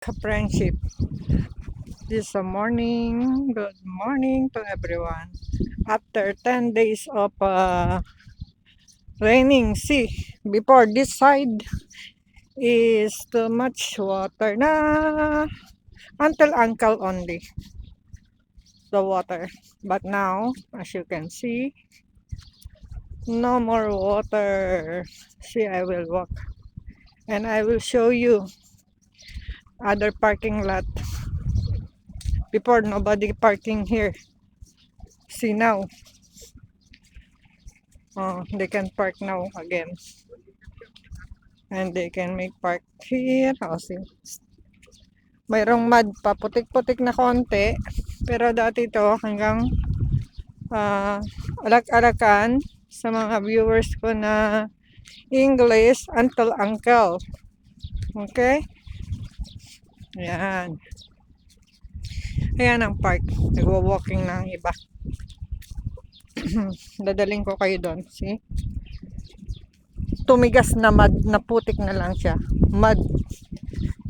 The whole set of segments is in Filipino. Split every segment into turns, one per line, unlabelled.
Friendship. This morning. Good morning to everyone. After 10 days of raining, see, before this side is too much water na until ankle only the water. But now, as you can see, no more water. See, I will walk and I will show you other parking lot. Before, nobody parking here. See now. Oh, they can park now again. And they can make park here. Oh, see. Mayroong mud pa. Putik-putik na konti. Pero dati to hanggang alag-alakan sa mga viewers ko na English until uncle. Okay? Ayan. Ayan ang park. Nagwa-walking na ang iba. Dadaling ko kayo doon. See? Tumigas na mud, na putik na lang siya. Mud.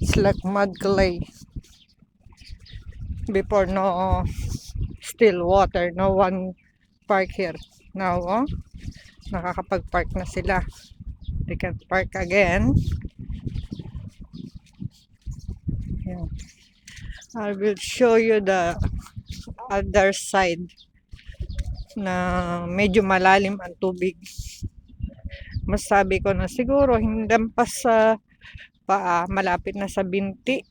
It's like mud clay. Before, no still water. No one park here. Now, oh, nakakapag-park na sila. They can park again. Yeah. I will show you the other side na medyo malalim ang tubig. Masabi ko na siguro hindi pa sa paa, malapit na sa binti.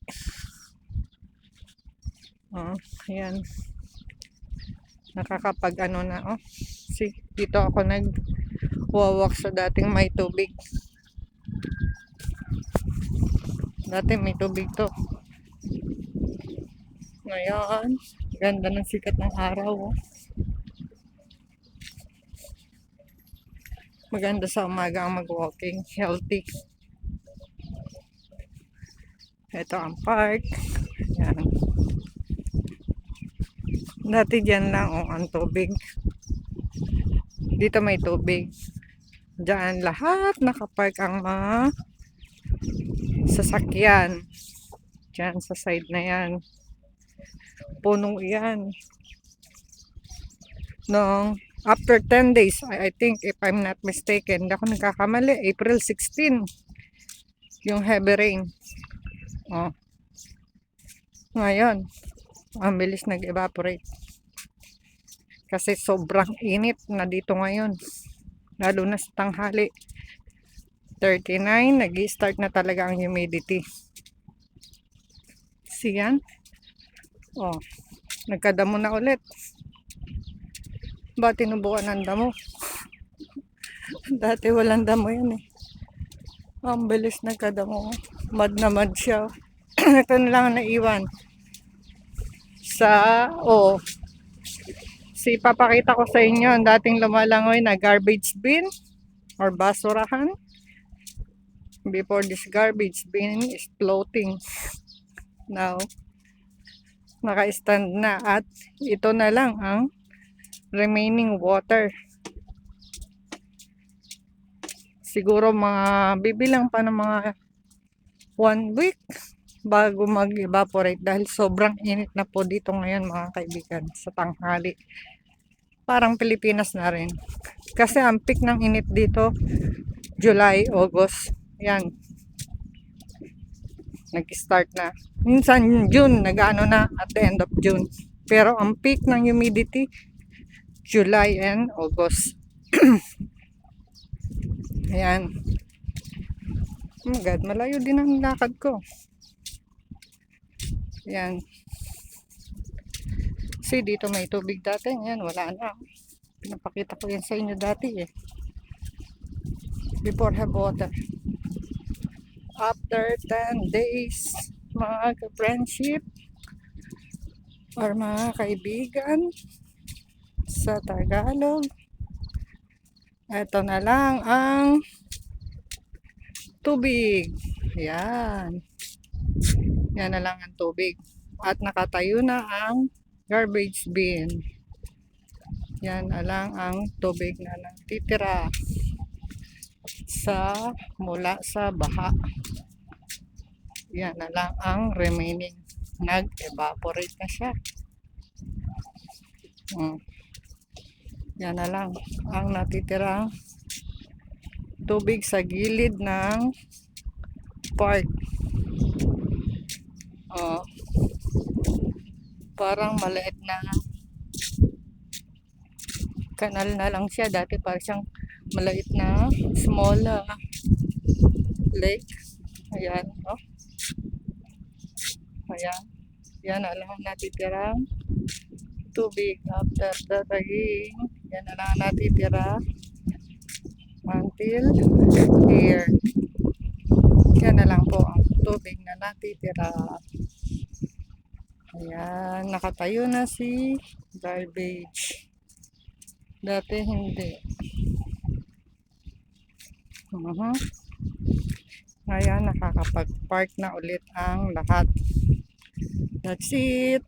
Oh, ayan. Nakakapag ano na, oh. See, dito ako nag-walk sa dating may tubig. Dati may tubig to. Ngayon, ganda ng sikat ng araw, oh. Maganda sa umaga ang mag-walking, healthy. Ito ang park. Yan. Dati dyan lang ang tubig. Dito may tubig. Diyan lahat nakapark ang mga sasakyan. Diyan sa side na yan. Punong yan. Nung after 10 days, I think if I'm not mistaken, hindi ako nagkakamali, April 16, yung heavy rain. Oh. Ngayon, ang bilis nag-evaporate. Kasi sobrang init na dito ngayon. Lalo na sa tanghali. 39, nag-i-start na talaga ang humidity. Siyan. Oh, nagkadamo na ulit. Ba tinubuan ng damo? Dati walang damo yan eh. Ang bilis nagkadamo. Mad na mad siya. Ito na lang naiwan. Si papakita ko sa inyo ang dating lumalangoy na garbage bin or basurahan. Before this garbage bin is floating. Now, naka-stand na at ito na lang ang remaining water. Siguro bibilang pa ng mga 1 week bago mag-evaporate dahil sobrang init na po dito ngayon mga kaibigan sa tanghali. Parang Pilipinas na rin. Kasi ang peak ng init dito July, August. Yan. Nag-start na. Minsan June, nag-ano na at the end of June. Pero ang peak ng humidity July and August. Ayan. Oh my God, malayo din ang lakad ko. Ayan. See, dito may tubig dati. Ayan, wala na. Pinapakita ko yan sa inyo dati eh. Before have water. After 10 days, mga ka-friendship or mga kaibigan sa Tagalog, ito na lang ang tubig. Yan. Yan na lang ang tubig. At nakatayo na ang garbage bin. Yan na lang ang tubig na natitira mula sa baha. Yan na lang ang remaining. Nag-evaporate na siya. Yan na lang ang natitirang tubig sa gilid ng park. Parang maliit na kanal na lang siya. Dati parang siyang maliit na small lake. Ayan, oh. Ayan. Yan na lang natitirang tubig after the rain. Yan na lang natitira until here. Yan na lang po ang tubig na natitira. Ayan, nakatayo na si garbage. Dati hindi. Ngayon, nakakapag-park na ulit ang lahat. That's it.